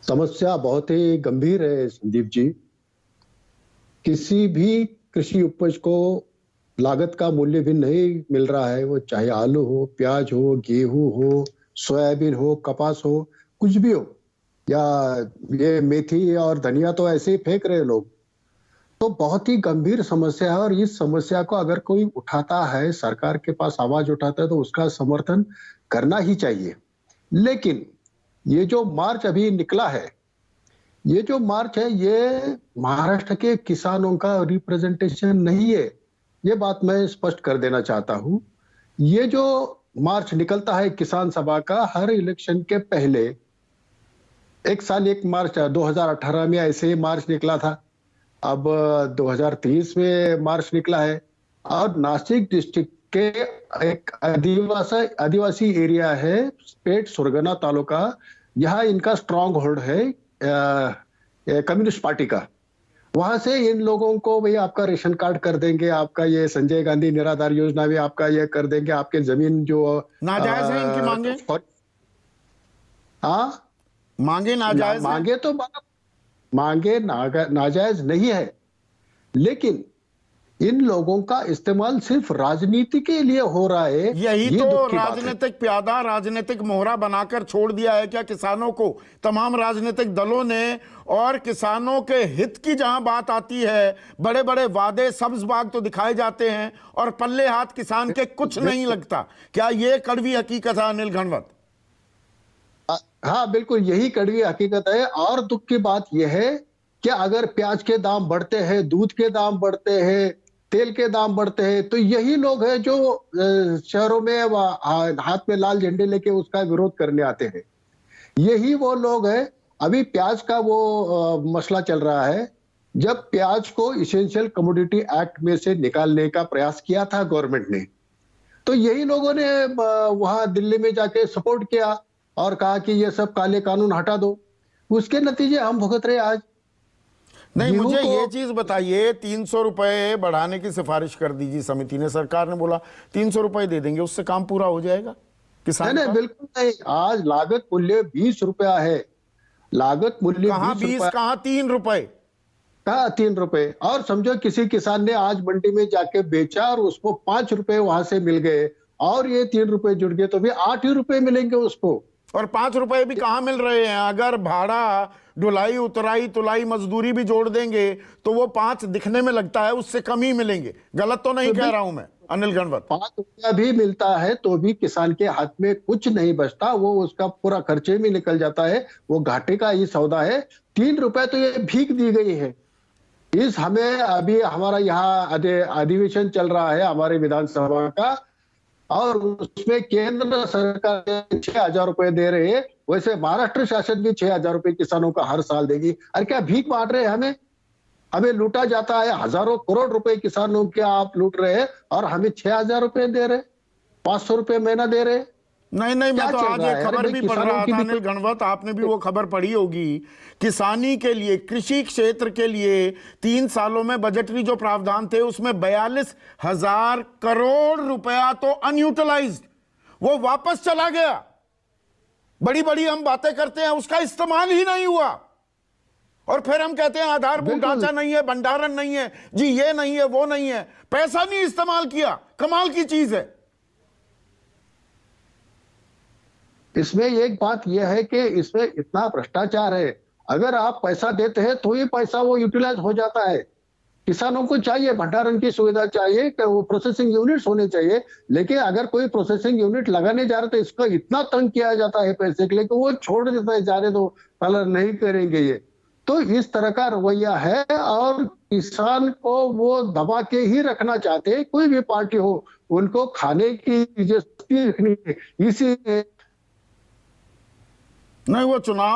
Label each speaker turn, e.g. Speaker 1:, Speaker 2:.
Speaker 1: समस्या बहुत ही गंभीर है संदीप जी। किसी भी कृषि उपज को लागत का मूल्य भी नहीं मिल रहा है, वो चाहे आलू हो, प्याज हो, गेहूं हो, सोयाबीन हो, कपास हो, कुछ भी हो, या ये मेथी और धनिया तो ऐसे ही फेंक रहे हैं लोग। तो बहुत ही गंभीर समस्या है और इस समस्या को अगर कोई उठाता है, सरकार के पास आवाज उठाता है तो उसका समर्थन करना ही चाहिए। लेकिन ये जो मार्च अभी निकला है, ये जो मार्च है ये महाराष्ट्र के किसानों का रिप्रेजेंटेशन नहीं है। ये बात मैं स्पष्ट कर देना चाहता हूं। ये जो मार्च निकलता है किसान सभा का हर इलेक्शन के पहले, एक साल एक मार्च 2018 में ऐसे ही मार्च निकला था। अब 2030 में मार्च निकला है और नासिक डिस्ट्रिक्ट के एक आदिवासी एरिया है, पेट सुरगना तालुका, यहाँ इनका स्ट्रांग होल्ड है कम्युनिस्ट पार्टी का। वहां से इन लोगों को भाई आपका रेशन कार्ड कर देंगे, आपका ये संजय गांधी निराधार योजना भी आपका ये कर देंगे, आपके जमीन जो
Speaker 2: नाजायज है इनकी मांगे।
Speaker 1: हाँ,
Speaker 2: मांगे नाजायज
Speaker 1: मांगे तो मांगे नाजायज नहीं है, लेकिन इन लोगों का इस्तेमाल सिर्फ राजनीति के लिए हो रहा है।
Speaker 2: यही तो राजनीतिक प्यादा, राजनीतिक मोहरा बनाकर छोड़ दिया है क्या किसानों को तमाम राजनीतिक दलों ने। और किसानों के हित की जहां बात आती है, बड़े बड़े वादे, सब्ज बाग तो दिखाए जाते हैं और पल्ले हाथ किसान के कुछ नहीं लगता। क्या ये कड़वी हकीकत है अनिल घनवत?
Speaker 1: हाँ बिल्कुल, यही कड़वी हकीकत है। और दुख की बात यह है कि अगर प्याज के दाम बढ़ते हैं, दूध के दाम बढ़ते हैं, तेल के दाम बढ़ते हैं, तो यही लोग हैं जो शहरों में हाथ में लाल झंडे लेके उसका विरोध करने आते हैं। यही वो लोग हैं। अभी प्याज का वो मसला चल रहा है, जब प्याज को इसेंशियल कमोडिटी एक्ट में से निकालने का प्रयास किया था गवर्नमेंट ने, तो यही लोगों ने वहां दिल्ली में जाके सपोर्ट किया और कहा कि ये सब काले कानून हटा दो। उसके नतीजे हम भुगत रहे आज।
Speaker 2: नहीं, मुझे ये चीज बताइए, 300 रुपए बढ़ाने की सिफारिश कर दीजिए समिति ने, सरकार ने बोला 300 रुपए दे देंगे, उससे काम पूरा हो जाएगा किसान?
Speaker 1: नहीं, बिल्कुल नहीं। आज लागत मूल्य 20 रुपया है। लागत मूल्य
Speaker 2: कहां 20, कहां 3 रुपए,
Speaker 1: कहा 3 रुपए। और समझो किसी किसान ने आज मंडी में जाके बेचा और उसको 5 रुपए वहां से मिल गए और ये 3 रुपए जुड़ गए तो भी 8 ही रुपए मिलेंगे उसको।
Speaker 2: और 5 रुपए भी कहां मिल रहे हैं? अगर भाड़ा, ढुलाई, उतराई, तुलाई, मजदूरी भी जोड़ देंगे तो वो 5 दिखने में लगता है, उससे कम ही मिलेंगे। गलत तो नहीं कह रहा हूं मैं अनिल घनवत?
Speaker 1: 5 रुपया भी मिलता है तो भी किसान के हाथ में कुछ नहीं बचता, वो उसका पूरा खर्चे में निकल जाता है, वो घाटे का ही सौदा है। 3 रुपए तो ये भीख दी गई है। हमें अभी हमारा यहाँ अधिवेशन चल रहा है हमारे विधानसभा का, और उसमें केंद्र सरकार 6,000 रुपए दे रहे हैं, वैसे महाराष्ट्र शासन भी 6,000 रुपए किसानों का हर साल देगी। अरे क्या भीख बांट रहे हैं? हमें लूटा जाता है, हजारों करोड़ रुपए किसानों के आप लूट रहे हैं और हमें 6,000 रुपए दे रहे, 500 रुपए महीना दे रहे।
Speaker 2: नहीं, मैं तो आज एक खबर भी पढ़ रहा था अनिल घनवत, आपने भी वो खबर पढ़ी होगी। किसानी के लिए, कृषि क्षेत्र के लिए 3 सालों में बजटरी जो प्रावधान थे उसमें 42,000 करोड़ रुपया तो अनयूटिलाइज्ड, वो वापस चला गया। बड़ी बड़ी हम बातें करते हैं, उसका इस्तेमाल ही नहीं हुआ। और फिर हम कहते हैं आधारभूत ढांचा नहीं है, भंडारण नहीं है जी, ये नहीं है, वो नहीं है, पैसा नहीं इस्तेमाल किया। कमाल की चीज है।
Speaker 1: इसमें एक बात यह है कि इसमें इतना भ्रष्टाचार है, अगर आप पैसा देते हैं तो ही पैसा वो यूटिलाइज हो जाता है। किसानों को चाहिए भंडारण की सुविधा चाहिए, कि वो प्रोसेसिंग यूनिट्स होने चाहिए, लेकिन अगर कोई प्रोसेसिंग यूनिट लगाने जा रहे तो इसको इतना तंग किया जाता है पैसे के लिए कि वो छोड़ देता है, जाने दो, कलर नहीं करेंगे ये। तो इस तरह का रवैया है और किसान को वो दबा के ही रखना चाहते हैं, कोई भी पार्टी हो, उनको खाने की रखनी है। इसी
Speaker 2: नहीं, वो चुनाव